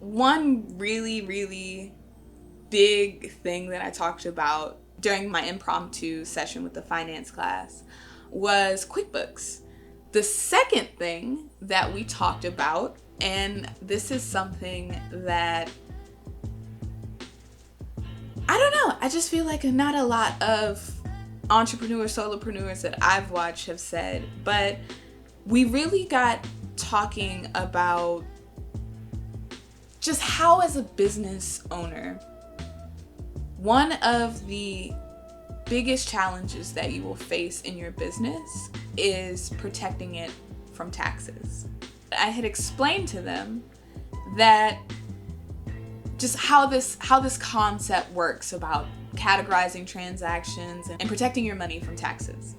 one really, really big thing that I talked about during my impromptu session with the finance class was QuickBooks. The second thing that we talked about, and this is something that I don't know, I just feel like not a lot of entrepreneurs, solopreneurs that I've watched have said, but we really got talking about just how, as a business owner, one of the biggest challenges that you will face in your business is protecting it from taxes. I had explained to them that just how this concept works about categorizing transactions and protecting your money from taxes.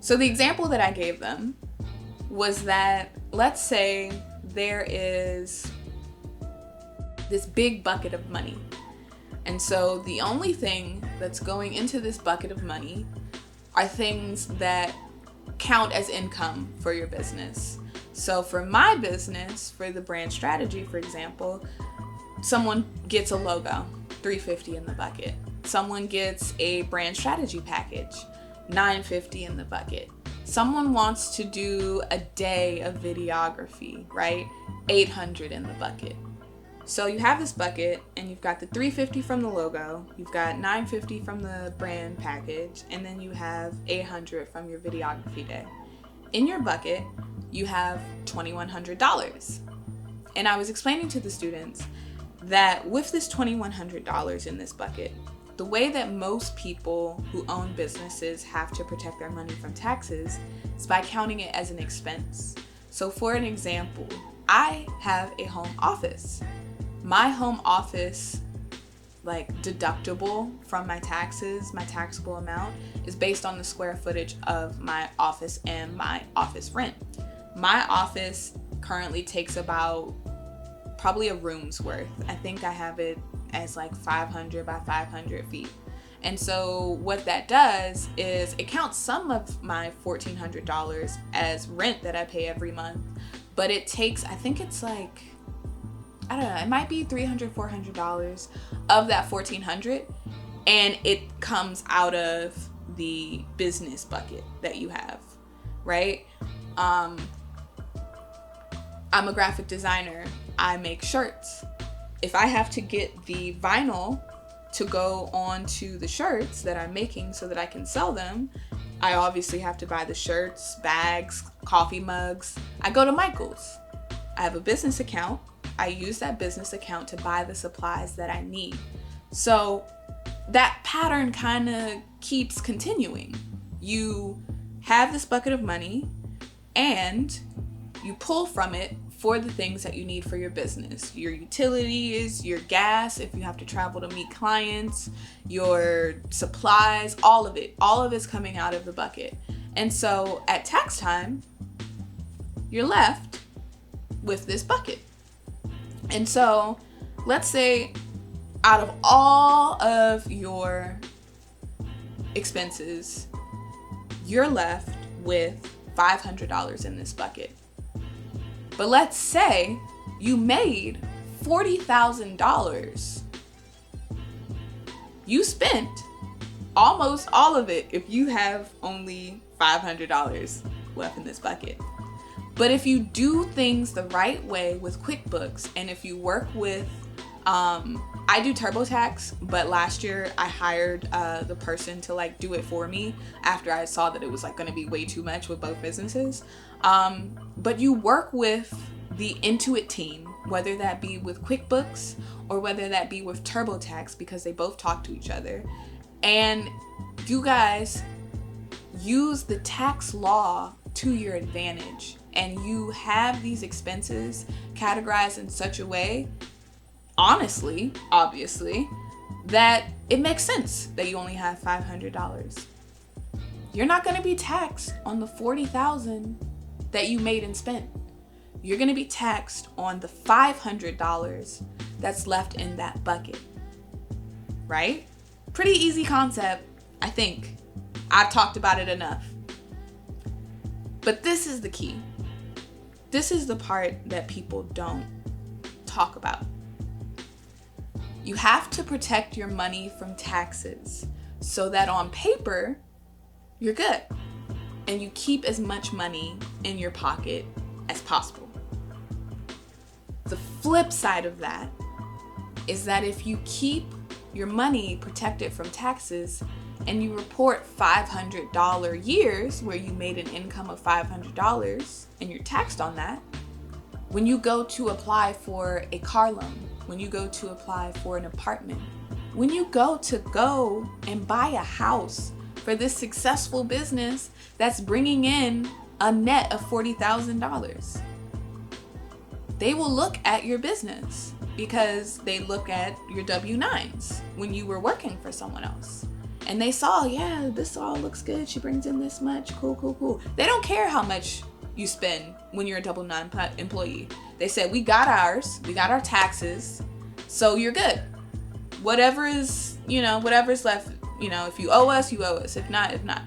So the example that I gave them was that, let's say there is this big bucket of money. And so the only thing that's going into this bucket of money are things that count as income for your business. So for my business, for the brand strategy, for example, someone gets a logo, $350 in the bucket. Someone gets a brand strategy package, $950 in the bucket. Someone wants to do a day of videography, right? $800 in the bucket. So you have this bucket, and you've got the $350 from the logo, you've got $950 from the brand package, and then you have $800 from your videography day. In your bucket, you have $2,100. And I was explaining to the students that with this $2,100 in this bucket, the way that most people who own businesses have to protect their money from taxes is by counting it as an expense. So for an example, I have a home office. My home office, deductible from my taxes, my taxable amount, is based on the square footage of my office and my office rent. My office currently takes about probably a room's worth. I think I have it as 500 by 500 feet. And so what that does is it counts some of my $1,400 as rent that I pay every month, but it takes, I think it's I don't know, it might be $300, $400 of that $1,400, and it comes out of the business bucket that you have, right? I'm a graphic designer. I make shirts. If I have to get the vinyl to go onto the shirts that I'm making so that I can sell them, I obviously have to buy the shirts, bags, coffee mugs. I go to Michael's. I have a business account. I use that business account to buy the supplies that I need. So that pattern kind of keeps continuing. You have this bucket of money and you pull from it for the things that you need for your business. Your utilities, your gas, if you have to travel to meet clients, your supplies, all of it. All of it's coming out of the bucket. And so at tax time, you're left with this bucket. And so let's say out of all of your expenses, you're left with $500 in this bucket. But let's say you made $40,000. You spent almost all of it if you have only $500 left in this bucket. But if you do things the right way with QuickBooks, and if you work with, I do TurboTax, but last year I hired the person to do it for me after I saw that it was going to be way too much with both businesses. But you work with the Intuit team, whether that be with QuickBooks or whether that be with TurboTax, because they both talk to each other. And you guys use the tax law to your advantage. And you have these expenses categorized in such a way, honestly, obviously, that it makes sense that you only have $500. You're not going to be taxed on the $40,000 that you made and spent. You're going to be taxed on the $500 that's left in that bucket, right? Pretty easy concept, I think. I've talked about it enough. But this is the key. This is the part that people don't talk about. You have to protect your money from taxes so that on paper, you're good. And you keep as much money in your pocket as possible. The flip side of that is that if you keep your money protected from taxes and you report $500 years where you made an income of $500 and you're taxed on that, when you go to apply for a car loan, when you go to apply for an apartment, when you go and buy a house for this successful business that's bringing in a net of $40,000, they will look at your business because they look at your W-9s when you were working for someone else. And they saw, yeah, this all looks good. She brings in this much. Cool. They don't care how much you spend when you're a W-9 employee. They said, we got ours. We got our taxes. So you're good. Whatever's left, if you owe us, you owe us. If not.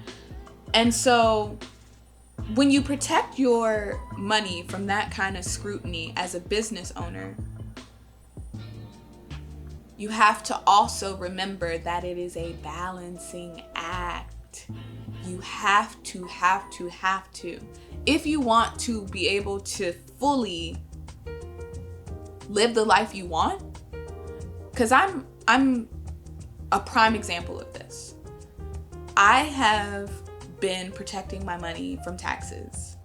And so when you protect your money from that kind of scrutiny as a business owner, you have to also remember that it is a balancing act. You have to. If you want to be able to fully live the life you want, because I'm a prime example of this. I have been protecting my money from taxes.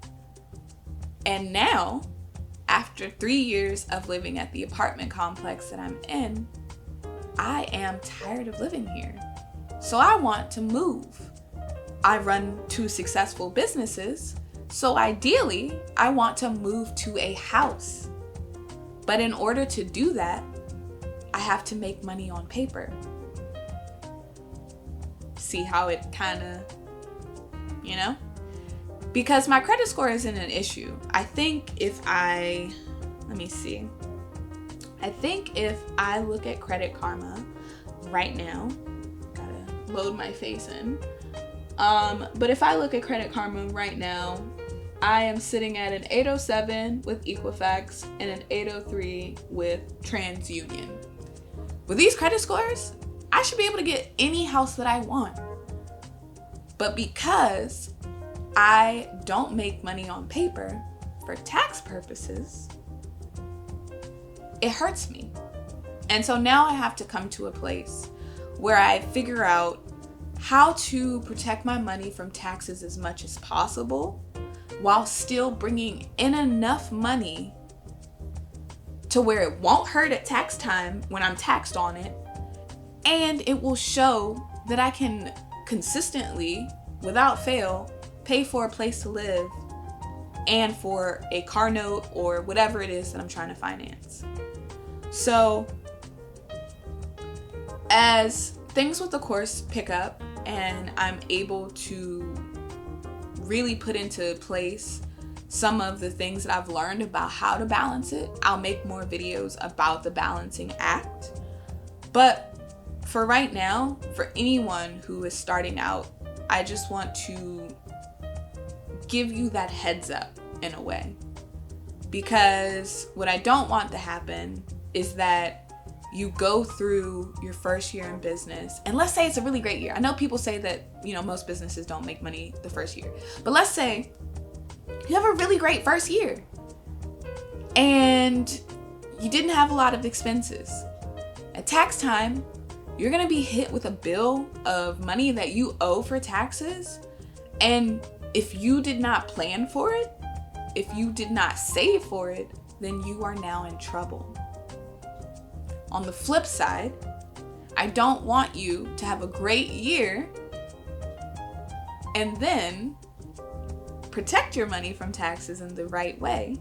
And now, after 3 years of living at the apartment complex that I'm in, I am tired of living here. So I want to move. I run 2 successful businesses. So ideally, I want to move to a house. But in order to do that, I have to make money on paper. See how it kind of, Because my credit score isn't an issue. I think if I look at Credit Karma right now, gotta load my face in. But if I look at Credit Karma right now, I am sitting at an 807 with Equifax and an 803 with TransUnion. With these credit scores, I should be able to get any house that I want. But because I don't make money on paper for tax purposes, it hurts me. And so now I have to come to a place where I figure out how to protect my money from taxes as much as possible while still bringing in enough money to where it won't hurt at tax time when I'm taxed on it, and it will show that I can consistently, without fail, pay for a place to live and for a car note or whatever it is that I'm trying to finance. So as things with the course pick up and I'm able to really put into place some of the things that I've learned about how to balance it, I'll make more videos about the balancing act. But for right now, for anyone who is starting out, I just want to give you that heads up in a way. Because what I don't want to happen is that you go through your first year in business, and let's say it's a really great year. I know people say that, most businesses don't make money the first year. But let's say you have a really great first year and you didn't have a lot of expenses. At tax time, you're going to be hit with a bill of money that you owe for taxes. And if you did not plan for it, if you did not save for it, then you are now in trouble. On the flip side, I don't want you to have a great year and then protect your money from taxes in the right way,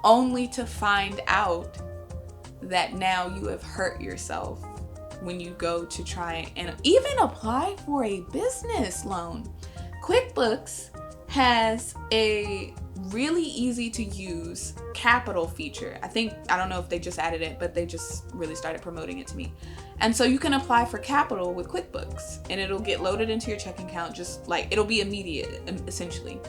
only to find out that now you have hurt yourself when you go to try and even apply for a business loan. QuickBooks has a really easy to use capital feature. I don't know if they just added it, but they just really started promoting it to me. And so you can apply for capital with QuickBooks and it'll get loaded into your checking account, just like it'll be immediate essentially.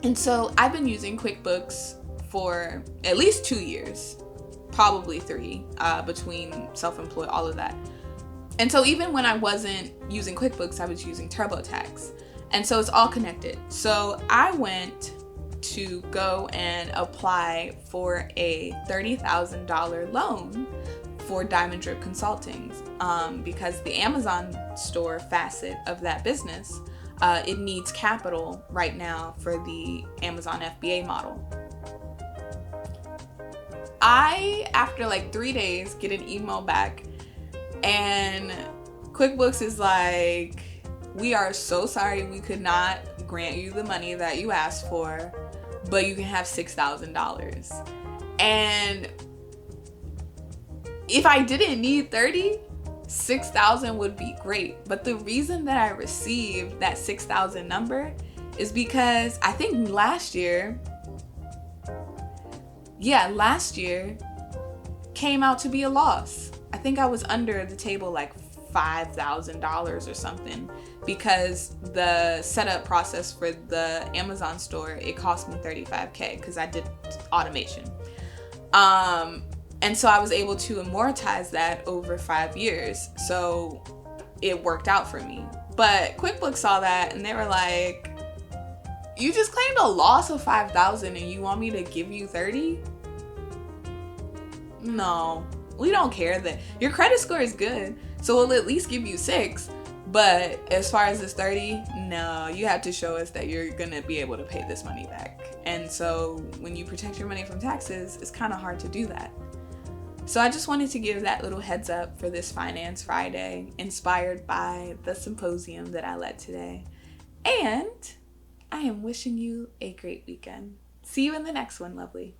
And so I've been using QuickBooks for at least 2 years. probably 3, between self-employed, all of that. And so even when I wasn't using QuickBooks, I was using TurboTax. And so it's all connected. So I went to go and apply for a $30,000 loan for Diamond Drip Consulting, because the Amazon store facet of that business, it needs capital right now for the Amazon FBA model. I, after like 3 days, get an email back, and QuickBooks is like, we are so sorry we could not grant you the money that you asked for, but you can have $6,000. And if I didn't need 30, 6,000 would be great. But the reason that I received that 6,000 number is because I think last year came out to be a loss. I think I was under the table like $5,000 or something, because the setup process for the Amazon store, it cost me $35,000 because I did automation. And so I was able to amortize that over 5 years. So it worked out for me. But QuickBooks saw that and they were like, you just claimed a loss of $5,000 and you want me to give you 30? No, we don't care that your credit score is good. So we'll at least give you 6. But as far as this 30, no, you have to show us that you're gonna be able to pay this money back. And so when you protect your money from taxes, it's kind of hard to do that. So I just wanted to give that little heads up for this Finance Friday, inspired by the symposium that I led today. And I am wishing you a great weekend. See you in the next one, lovely.